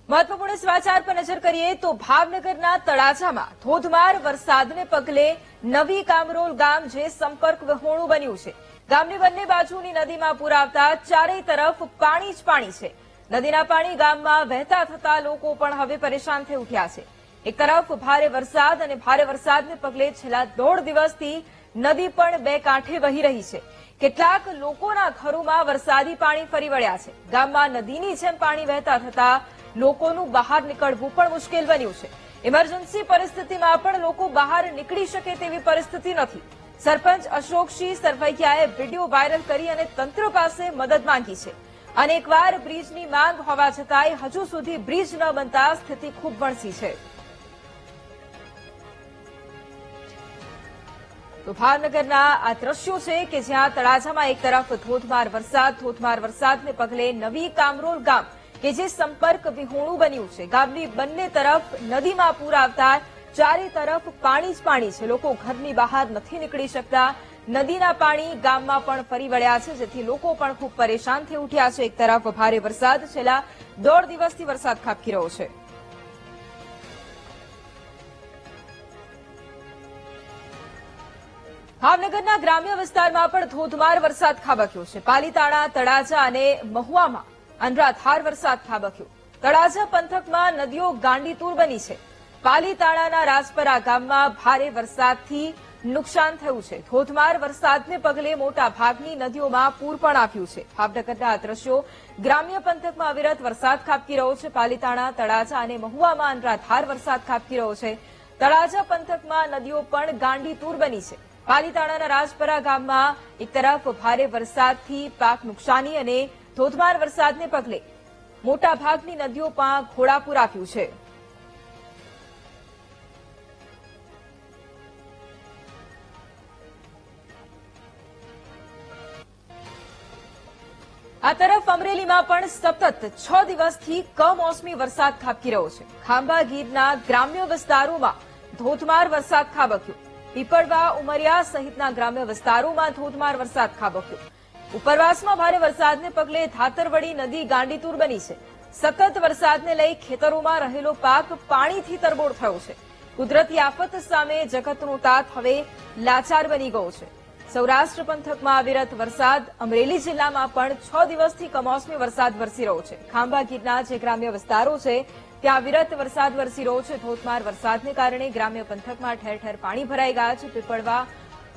મહત્વપૂર્ણ સમાચાર પર નજર કરીએ તો ભાવનગરના તળાજામાં ધોધમાર વરસાદને પગલે નવી કામરોલ ગામ જે સંપર્ક વિહોણું બન્યું છે। ગામની બંને બાજુની નદીમાં પૂર આવતા ચારેય તરફ પાણી જ પાણી છે। નદીના પાણી ગામમાં વહેતા થતા લોકો પણ હવે પરેશાન થઈ ઉઠ્યા છે। એક તરફ ભારે વરસાદ અને ભારે વરસાદને પગલે છેલ્લા 1.5 દિવસથી નદી પણ બે કાંઠે વહી રહી છે। કેટલાક લોકોના ઘરોમાં વરસાદી પાણી ફરી વળ્યા છે। ગામમાં નદીની જેમ પાણી વહેતા થતા લોકોનું બહાર નીકળવું પણ મુશ્કેલ બન્યું છે। ઇમરજન્સી પરિસ્થિતિમાં પણ લોકો બહાર નીકળી શકે તેવી પરિસ્થિતિ નથી। સરપંચ અશોકસિંહ સરવૈયાએ વિડીયો વાયરલ કરી અને તંત્ર પાસે મદદ માંગી છે। અનેકવાર બ્રિજની માંગ હોવા છતાંય હજુ સુધી બ્રિજ ન બનતા સ્થિતિ ખૂબ વણસી છે। તો ભાવનગરના આ દ્રશ્યો છે કે જ્યાં તળાજામાં એક તરફ ધોધમાર વરસાદને પગલે નવી કામરોલ ગામ કે જે સંપર્ક વિહોણું બન્યું છે। ગામની બંને તરફ નદીમાં પૂર આવતા ચારે તરફ પાણી જ પાણી છે। લોકો ઘરની બહાર નથી નીકળી શકતા। નદીના પાણી ગામમાં પણ ફરી વળ્યા છે, જેથી લોકો પણ ખૂબ પરેશાન થઈ ઉઠ્યા છે। એક તરફ ભારે વરસાદ છેલ્લા 1.5 દિવસથી વરસાદ ખાબકી રહ્યો છે। ભાવનગરના ગ્રામ્ય વિસ્તારમાં પણ ધોધમાર વરસાદ ખાબક્યો છે। પાલીતાણા, તળાજા અને મહુવામાં અનરાધાર વરસાદ ખાબક્યો। તળાજા પંથકમાં નદીઓ ગાંડીતુર બની છે। પાલીતાણાના રાજપરા ગામમાં ભારે વરસાદથી નુકસાન થયું છે। ધોધમાર વરસાદને પગલે મોટા ભાગની નદીઓમાં પૂર પણ આવ્યું છે। ભાવનગરના આ દ્રશ્યો ગ્રામ્ય પંથકમાં અવિરત વરસાદ ખાબકી રહ્યો છે। પાલીતાણા, તળાજા અને મહુવામાં અનરાધાર વરસાદ ખાબકી રહ્યો છે। તળાજા પંથકમાં નદીઓ પણ ગાંડીતુર બની છે। પાલીતાણાના રાજપરા ગામમાં એક તરફ ભારે વરસાદથી પાક નુકસાની અને ધોધમાર વરસાદને પગલે મોટા ભાગની નદીઓમાં ઘોડાપૂર આવ્યું છે। આ તરફ અમરેલીમાં પણ સતત 6 દિવસથી કમોસમી વરસાદ ખાબકી રહ્યો છે। ખાંભા ગીરના ગ્રામ્ય વિસ્તારોમાં ધોધમાર વરસાદ ખાબક્યો। પીપળવા, ઉમરિયા સહિતના ગ્રામ્ય વિસ્તારોમાં ધોધમાર વરસાદ ખાબક્યો। ઉપરવાસમાં ભારે વરસાદને પગલે ધાતરવડી નદી ગાંડીતુર બની છે। સતત વરસાદને લઈ ખેતરોમાં રહેલો પાક પાણીથી તરબોળ થયો છે। કુદરતી આફત સામે જગતનો તાત હવે લાચાર બની ગયો છે। સૌરાષ્ટ્ર પંથકમાં અવિરત વરસાદ। અમરેલી જિલ્લામાં પણ 6 દિવસથી કમોસમી વરસાદ વરસી રહ્યો છે। ખાંભા ગીરના જે ગ્રામ્ય વિસ્તારો છે ત્યાં અવિરત વરસાદ વરસી રહ્યો છે। ધોધમાર વરસાદને કારણે ગ્રામ્ય પંથકમાં ઠેર ઠેર પાણી ભરાઈ ગયા છે। પીપળવા,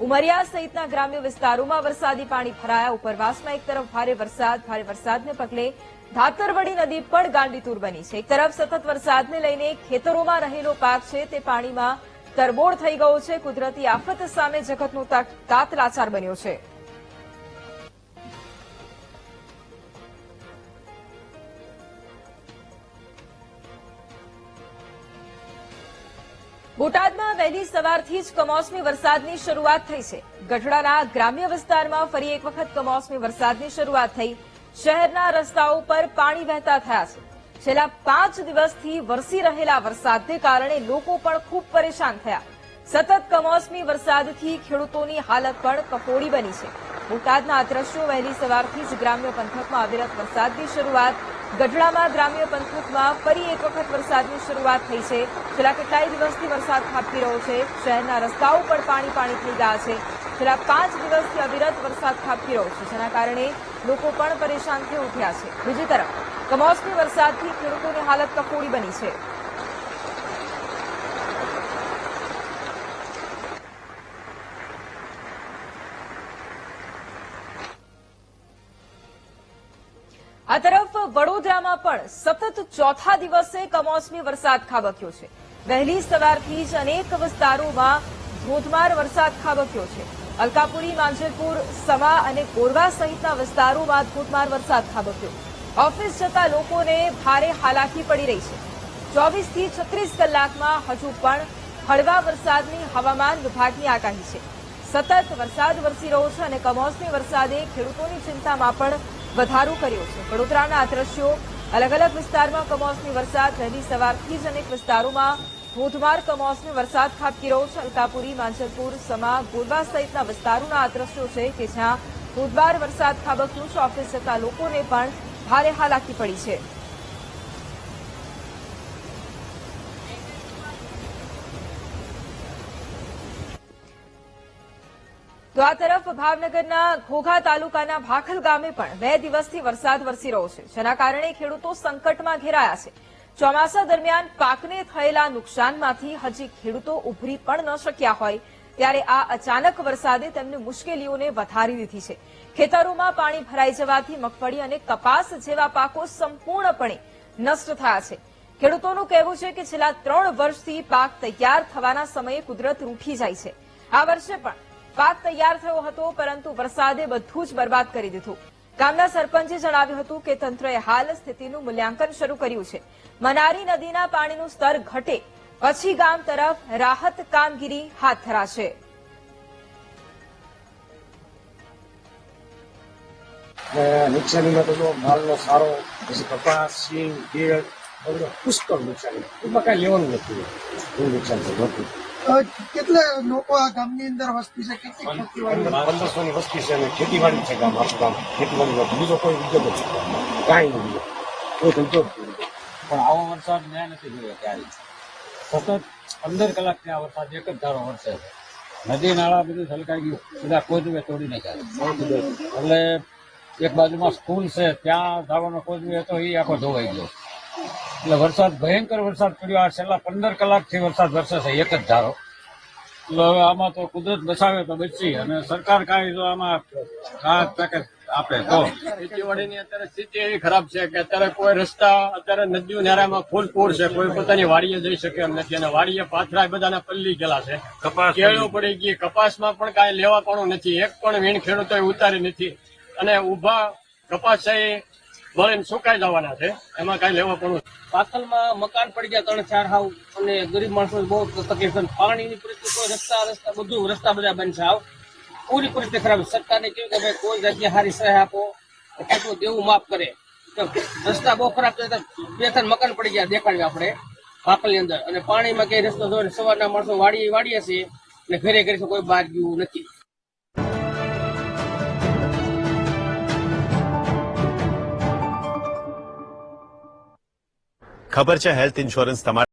ઉમરિયા સહિતના ગ્રામ્ય વિસ્તારોમાં વરસાદી પાણી ભરાયા। ઉપરવાસમાં એક તરફ ભારે વરસાદને પગલે ધાતરવડી નદી પણ ગાંડીતુર બની છે। એક તરફ સતત વરસાદને લઈને ખેતરોમાં રહેલો પાક છે તે પાણીમાં તરબોળ થઈ ગયો છે। કુદરતી આફત સામે જગતનો તાત લાચાર બન્યો છે। બોટાદમાં વહેલી સવારથી જ કમોસમી વરસાદની શરૂઆત થઈ છે। ગઢડાના ગ્રામ્ય વિસ્તારમાં ફરી એક વખત કમોસમી વરસાદની શરૂઆત થઈ। શહેરના રસ્તાઓ પર પાણી વહેતા થયા છે। છેલ્લા 5 દિવસથી વરસી રહેલા વરસાદને કારણે લોકો પણ ખૂબ પરેશાન થયા। સતત કમોસમી વરસાદથી ખેડૂતોની હાલત પણ કફોડી બની છે। બોટાદના આ દ્રશ્યો વહેલી સવારથી જ ગ્રામ્ય પંથકમાં અવિરત વરસાદની શરૂઆત। ગઢડામાં ગ્રામ્ય પંથકમાં ફરી એક વખત વરસાદની શરૂઆત થઈ છે। છેલ્લા કેટલાય દિવસથી વરસાદ ખાબકી રહ્યો છે। શહેરના રસ્તાઓ પર પાણી થઈ ગયા છે। છેલ્લા 5 દિવસથી અવિરત વરસાદ ખાબકી રહ્યો છે, જેના કારણે લોકો પણ પરેશાન થઈ ઉઠ્યા છે। બીજી તરફ કમોસમી વરસાદથી ખેડૂતોની હાલત કફોડી બની છે। આ તરફ વડોદરામાં પણ સતત ચોથા દિવસે કમોસમી વરસાદ ખાબક્યો છે। વહેલી સવારથી જ અનેક વિસ્તારોમાં ધોધમાર વરસાદ ખાબક્યો છે। અલકાપુરી, માંજલપુર, સમા અને કોરવા સહિતના વિસ્તારોમાં ધોધમાર વરસાદ ખાબક્યો। ઓફિસ જતા લોકોને ભારે હાલાકી પડી રહી છે। 24 થી 36 કલાકમાં હજુ પણ હળવા વરસાદની હવામાન વિભાગની આગાહી છે। સતત વરસાદ વરસી રહ્યો છે અને કમોસમી વરસાદે ખેડૂતોની ચિંતામાં પણ વધારો કર્યો છે। વડોદરાના આ દ્રશ્યો અલગ અલગ વિસ્તારમાં કમોસમી વરસાદ। વહેલી સવારથી જ અનેક વિસ્તારોમાં ધોધમાર કમોસમી વરસાદ ખાબકી રહ્યો છે। અલકાપુરી, માંજલપુર, સમા, ગોરવા સહિતના વિસ્તારોના આ દ્રશ્યો છે કે જ્યાં ધોધમાર વરસાદ ખાબક્યો છે। ઓફિસ જતા લોકોને પણ ભારે હાલાકી પડી છે। તો આ તરફ ભાવનગરના ઘોઘા તાલુકાના ભાખલ ગામે પણ 2 દિવસથી વરસાદ વરસી રહ્યો છે, જેના કારણે ખેડૂતો સંકટમાં ઘેરાયા છે. ચોમાસા દરમિયાન પાકને થયેલા નુકસાનમાંથી હજી ખેડૂતો ઉભરી પણ ન શક્યા હોય ત્યારે આ અચાનક વરસાદે તેમની મુશ્કેલીઓને વધારી દીધી છે. ખેતરોમાં પાણી ભરાઈ જવાથી મગફળી અને કપાસ જેવા પાકો સંપૂર્ણપણે નષ્ટ થયા છે. ખેડૂતોનું કહેવું છે કે છેલ્લા 3 વર્ષથી પાક તૈયાર થવાના સમયે કુદરત રૂઠી જાય છે. આ વર્ષે પણ પાક તૈયાર થયો હતો, પરંતુ વરસાદે બધું જ બરબાદ કરી દીધું. ગામના સરપંચે જણાવ્યું હતું કે તંત્રએ હાલ સ્થિતિનું મૂલ્યાંકન શરૂ કર્યું છે. મનારી નદીના પાણીનું સ્તર ઘટે પછી ગામ તરફ રાહત કામગીરી હાથ ધરાશે. નુકસાનીમાં તો માલનો સારો, પછી કપાસ, સિંગ, કેળ પુષ્કળ નુકસાની, એમાં કઈ લેવાનું નથી. એવું નુકસાન છે મોટું. કેટલા લોકો આ ગામની અંદર વસ્તી છે? કેટલી ખેતીવાડી? 1500 ની વસ્તી છે અને ખેતીવાડી છે ગામ, આખું ગામ ખેતીવાડી. બીજો કોઈ ઉદ્યોગ નથી, કાંઈ નહીં. કોઈ ધંધો પણ આવો વરસાદ મેં નથી જોયો ત્યારે. સતત 15 કલાકથી આ વરસાદ એક જ ધારો વરસે છે. નદી નાળા બધું છલકાઈ ગયું, બધા કોજવે તોડી નાખ્યા. એટલે એક બાજુમાં સ્કૂલ છે, ત્યાં જવાનો કોજવે હતો એ આખો ધોવાઈ ગયો. એટલે વરસાદ, ભયંકર વરસાદ પડ્યો. આ છેલ્લા 15 કલાકથી વરસાદ વરસે છે એક જ ધારો. એટલે હવે આમાં તો કુદરત બચાવે તો બચી, અને સરકાર કાંઈ જો આમાં રાહત પેકેજ આપે તો. ખેતીવાડીની અત્યારે સ્થિતિ એવી ખરાબ છે કે અત્યારે કોઈ રસ્તા, અત્યારે નદીઓ નારામાં ફૂલ પૂર છે, કોઈ પોતાની વાડીએ જઈ શકે એમ નથી. અને વાડીએ પાથરા બધાના પલ્લી ગયેલા છે, કેળો પડી ગઈ, કપાસમાં પણ કાંઈ લેવાપણું નથી. એક પણ વીણ ખેડૂતોએ ઉતારી નથી, અને ઉભા કપાસ છે એ બળીને સુકાઈ જવાના છે, એમાં કાંઈ લેવાપણું. પાથલમાં મકાન પડી ગયા 3-4 હાવ, અને ગરીબ માણસો બહુ તકલીફ છે. પાણીની પરિસ્થિતિ, કોઈ રસ્તા બધા બંધ છે. આવ પૂરી પરિસ્થિતિ ખરાબ. સરકારને કહ્યું કે ભાઈ કોઈ જગ્યાએ સારી સહાય આપો, કેટલું દેવું માફ કરે. રસ્તા બહુ ખરાબ છે. 2-3 મકાન પડી ગયા દેખાડ્યું આપણે પાકલની અંદર, અને પાણીમાં કઈ રસ્તો જોઈને સવારના માણસો વાડીએ છે, અને ઘરે ઘરે કોઈ બહાર ગયું નથી. ખબર છે હેલ્થ ઇન્સ્યોરન્સ તમારા